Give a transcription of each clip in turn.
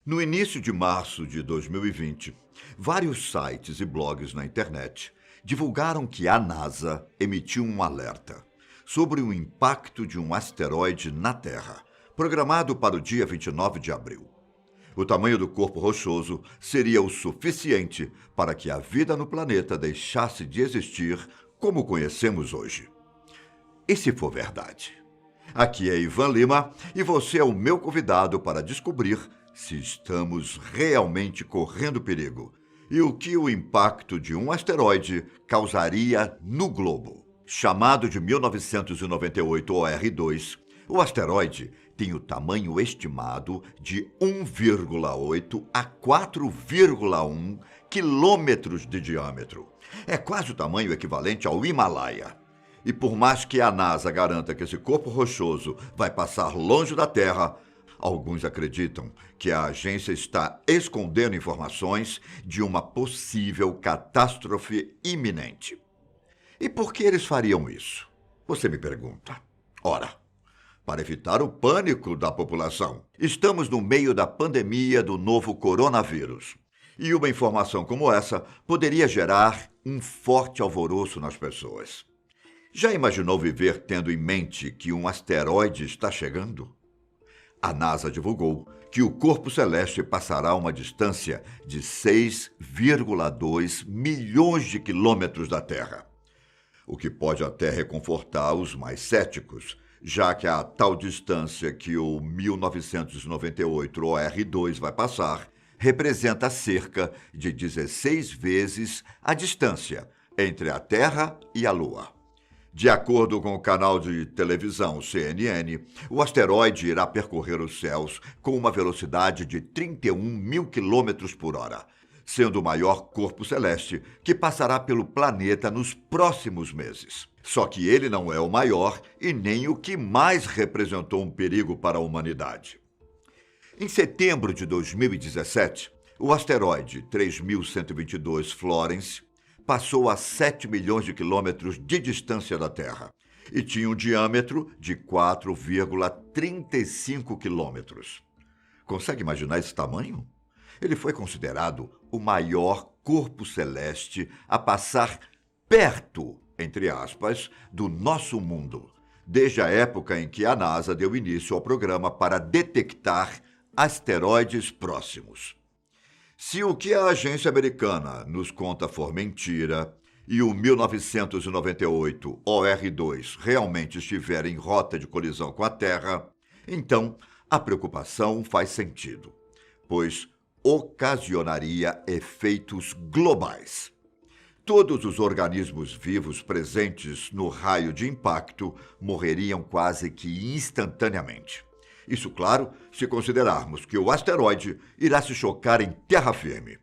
No início de março de 2020, vários sites e blogs na internet divulgaram que a NASA emitiu um alerta sobre o impacto de um asteroide na Terra, programado para o dia 29 de abril. O tamanho do corpo rochoso seria o suficiente para que a vida no planeta deixasse de existir como conhecemos hoje. E se for verdade? Aqui é Ivan Lima e você é o meu convidado para descobrir se estamos realmente correndo perigo e o que o impacto de um asteroide causaria no globo. Chamado de 1998 OR2, o asteroide tem o tamanho estimado de 1,8 a 4,1 quilômetros de diâmetro. É quase o tamanho equivalente ao Himalaia. E por mais que a NASA garanta que esse corpo rochoso vai passar longe da Terra, alguns acreditam que a agência está escondendo informações de uma possível catástrofe iminente. E por que eles fariam isso? Você me pergunta. Ora, para evitar o pânico da população. Estamos no meio da pandemia do novo coronavírus. E uma informação como essa poderia gerar um forte alvoroço nas pessoas. Já imaginou viver tendo em mente que um asteroide está chegando? A NASA divulgou que o corpo celeste passará uma distância de 6,2 milhões de quilômetros da Terra. O que pode até reconfortar os mais céticos, já que a tal distância que o 1998 OR2 vai passar representa cerca de 16 vezes a distância entre a Terra e a Lua. De acordo com o canal de televisão CNN, o asteroide irá percorrer os céus com uma velocidade de 31 mil quilômetros por hora, sendo o maior corpo celeste que passará pelo planeta nos próximos meses. Só que ele não é o maior e nem o que mais representou um perigo para a humanidade. Em setembro de 2017, o asteroide 3122 Florence passou a 7 milhões de quilômetros de distância da Terra e tinha um diâmetro de 4,35 quilômetros. Consegue imaginar esse tamanho? Ele foi considerado o maior corpo celeste a passar perto, entre aspas, do nosso mundo, desde a época em que a NASA deu início ao programa para detectar asteroides próximos. Se o que a agência americana nos conta for mentira e o 1998 OR2 realmente estiver em rota de colisão com a Terra, então a preocupação faz sentido, pois ocasionaria efeitos globais. Todos os organismos vivos presentes no raio de impacto morreriam quase que instantaneamente. Isso, claro, se considerarmos que o asteroide irá se chocar em terra firme.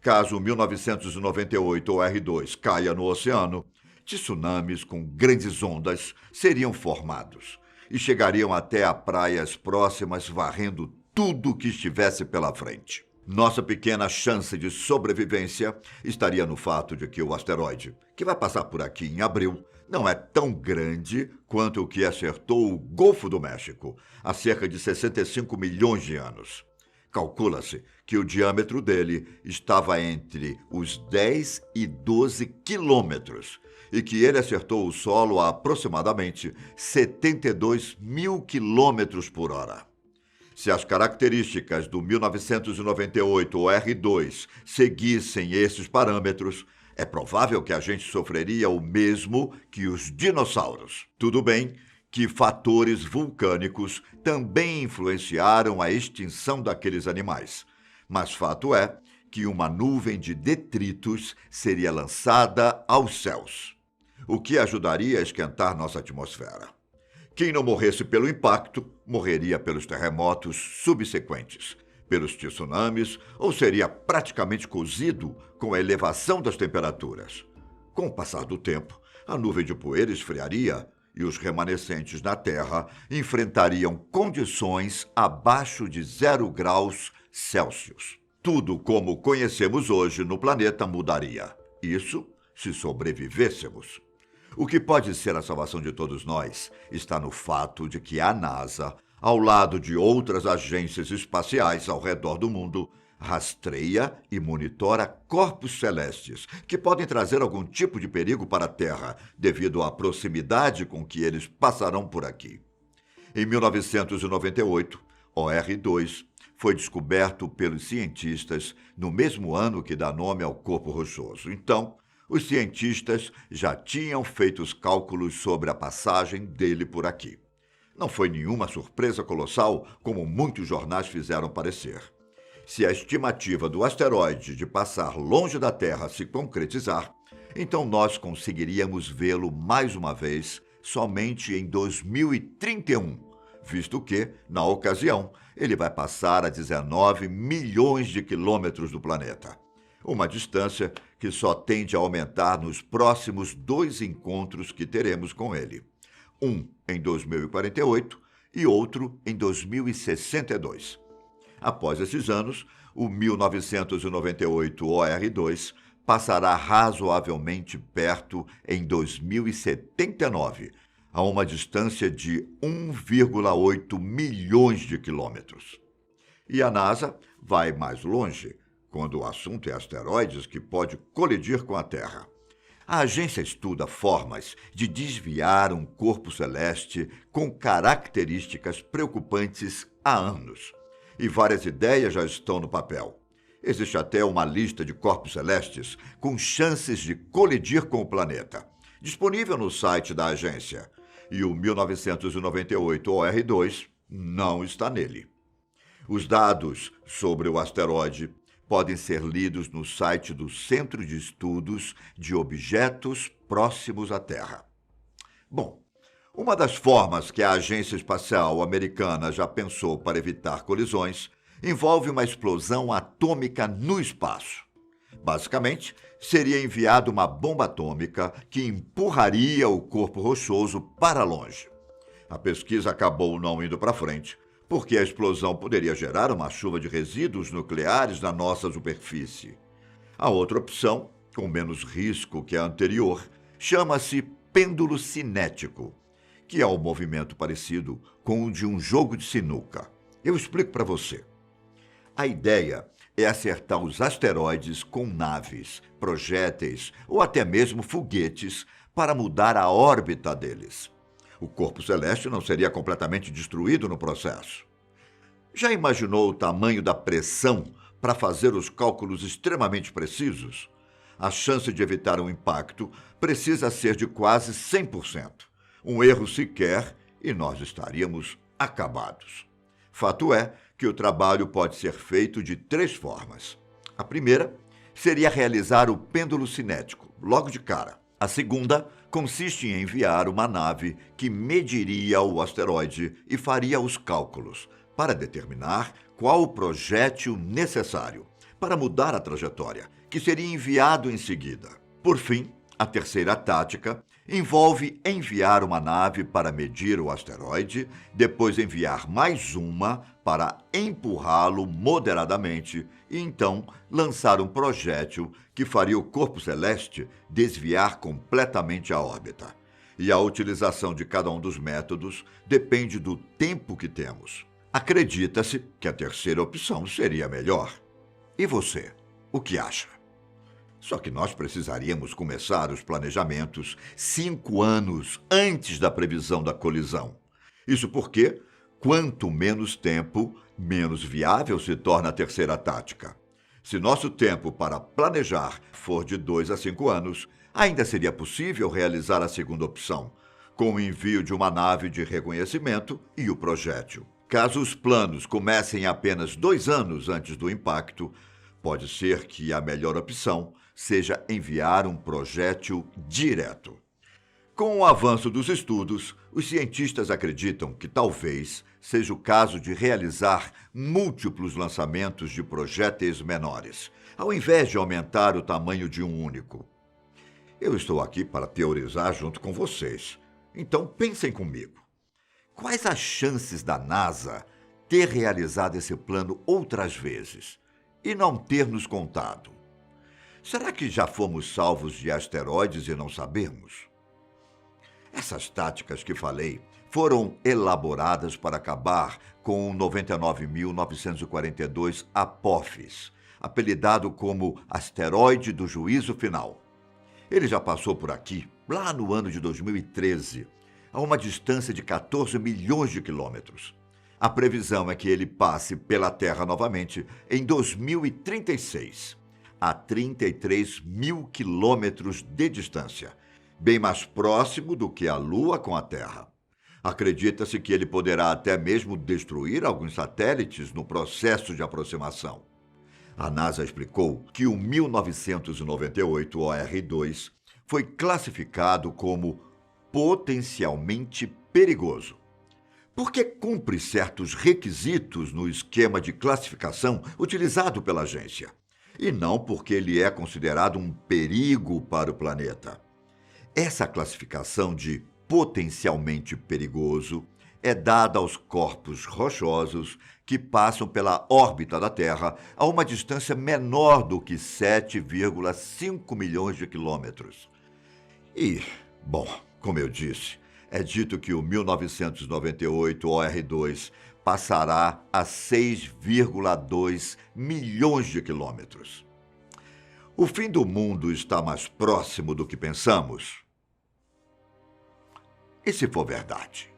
Caso o 1998 OR2 caia no oceano, tsunamis com grandes ondas seriam formados e chegariam até a praias próximas, varrendo tudo que estivesse pela frente. Nossa pequena chance de sobrevivência estaria no fato de que o asteroide, que vai passar por aqui em abril, não é tão grande quanto o que acertou o Golfo do México há cerca de 65 milhões de anos. Calcula-se que o diâmetro dele estava entre os 10 e 12 quilômetros e que ele acertou o solo a aproximadamente 72 mil quilômetros por hora. Se as características do 1998 OR2 seguissem esses parâmetros, é provável que a gente sofreria o mesmo que os dinossauros. Tudo bem que fatores vulcânicos também influenciaram a extinção daqueles animais, mas fato é que uma nuvem de detritos seria lançada aos céus, o que ajudaria a esquentar nossa atmosfera. Quem não morresse pelo impacto, morreria pelos terremotos subsequentes, pelos tsunamis, ou seria praticamente cozido com a elevação das temperaturas. Com o passar do tempo, a nuvem de poeira esfriaria e os remanescentes na Terra enfrentariam condições abaixo de 0 graus Celsius. Tudo como conhecemos hoje no planeta mudaria. Isso se sobrevivêssemos. O que pode ser a salvação de todos nós está no fato de que a NASA, ao lado de outras agências espaciais ao redor do mundo, rastreia e monitora corpos celestes que podem trazer algum tipo de perigo para a Terra, devido à proximidade com que eles passarão por aqui. Em 1998, OR2 foi descoberto pelos cientistas no mesmo ano que dá nome ao corpo rochoso. Então, os cientistas já tinham feito os cálculos sobre a passagem dele por aqui. Não foi nenhuma surpresa colossal, como muitos jornais fizeram parecer. Se a estimativa do asteroide de passar longe da Terra se concretizar, então nós conseguiríamos vê-lo mais uma vez somente em 2031, visto que, na ocasião, ele vai passar a 19 milhões de quilômetros do planeta. Uma distância que só tende a aumentar nos próximos 2 encontros que teremos com ele. Um em 2048 e outro em 2062. Após esses anos, o 1998 OR2 passará razoavelmente perto em 2079, a uma distância de 1,8 milhões de quilômetros. E a NASA vai mais longe, quando o assunto é asteroides que pode colidir com a Terra. A agência estuda formas de desviar um corpo celeste com características preocupantes há anos. E várias ideias já estão no papel. Existe até uma lista de corpos celestes com chances de colidir com o planeta, disponível no site da agência. E o 1998 OR2 não está nele. Os dados sobre o asteroide podem ser lidos no site do Centro de Estudos de Objetos Próximos à Terra. Bom, uma das formas que a Agência Espacial Americana já pensou para evitar colisões envolve uma explosão atômica no espaço. Basicamente, seria enviada uma bomba atômica que empurraria o corpo rochoso para longe. A pesquisa acabou não indo para frente, porque a explosão poderia gerar uma chuva de resíduos nucleares na nossa superfície. A outra opção, com menos risco que a anterior, chama-se pêndulo cinético, que é um movimento parecido com o de um jogo de sinuca. Eu explico para você. A ideia é acertar os asteroides com naves, projéteis ou até mesmo foguetes para mudar a órbita deles. O corpo celeste não seria completamente destruído no processo. Já imaginou o tamanho da pressão para fazer os cálculos extremamente precisos? A chance de evitar um impacto precisa ser de quase 100%. Um erro sequer e nós estaríamos acabados. Fato é que o trabalho pode ser feito de 3 formas. A primeira seria realizar o pêndulo cinético, logo de cara. A segunda consiste em enviar uma nave que mediria o asteroide e faria os cálculos para determinar qual o projétil necessário para mudar a trajetória, que seria enviado em seguida. Por fim, a terceira tática envolve enviar uma nave para medir o asteroide, depois enviar mais uma para empurrá-lo moderadamente e então lançar um projétil que faria o corpo celeste desviar completamente a órbita. E a utilização de cada um dos métodos depende do tempo que temos. Acredita-se que a terceira opção seria melhor. E você, o que acha? Só que nós precisaríamos começar os planejamentos 5 anos antes da previsão da colisão. Isso porque, quanto menos tempo, menos viável se torna a terceira tática. Se nosso tempo para planejar for de 2 a 5 anos, ainda seria possível realizar a segunda opção, com o envio de uma nave de reconhecimento e o projétil. Caso os planos comecem apenas 2 anos antes do impacto, pode ser que a melhor opção seja enviar um projétil direto. Com o avanço dos estudos, os cientistas acreditam que talvez seja o caso de realizar múltiplos lançamentos de projéteis menores, ao invés de aumentar o tamanho de um único. Eu estou aqui para teorizar junto com vocês, então pensem comigo. Quais as chances da NASA ter realizado esse plano outras vezes e não ter nos contado? Será que já fomos salvos de asteroides e não sabemos? Essas táticas que falei foram elaboradas para acabar com o 99.942 Apophis, apelidado como asteroide do juízo final. Ele já passou por aqui, lá no ano de 2013, a uma distância de 14 milhões de quilômetros. A previsão é que ele passe pela Terra novamente em 2036, a 33 mil quilômetros de distância, bem mais próximo do que a Lua com a Terra. Acredita-se que ele poderá até mesmo destruir alguns satélites no processo de aproximação. A NASA explicou que o 1998 OR2 foi classificado como potencialmente perigoso, porque cumpre certos requisitos no esquema de classificação utilizado pela agência, e não porque ele é considerado um perigo para o planeta. Essa classificação de potencialmente perigoso é dada aos corpos rochosos que passam pela órbita da Terra a uma distância menor do que 7,5 milhões de quilômetros. E, bom, como eu disse, é dito que o 1998 OR2 passará a 6,2 milhões de quilômetros. O fim do mundo está mais próximo do que pensamos? E se for verdade?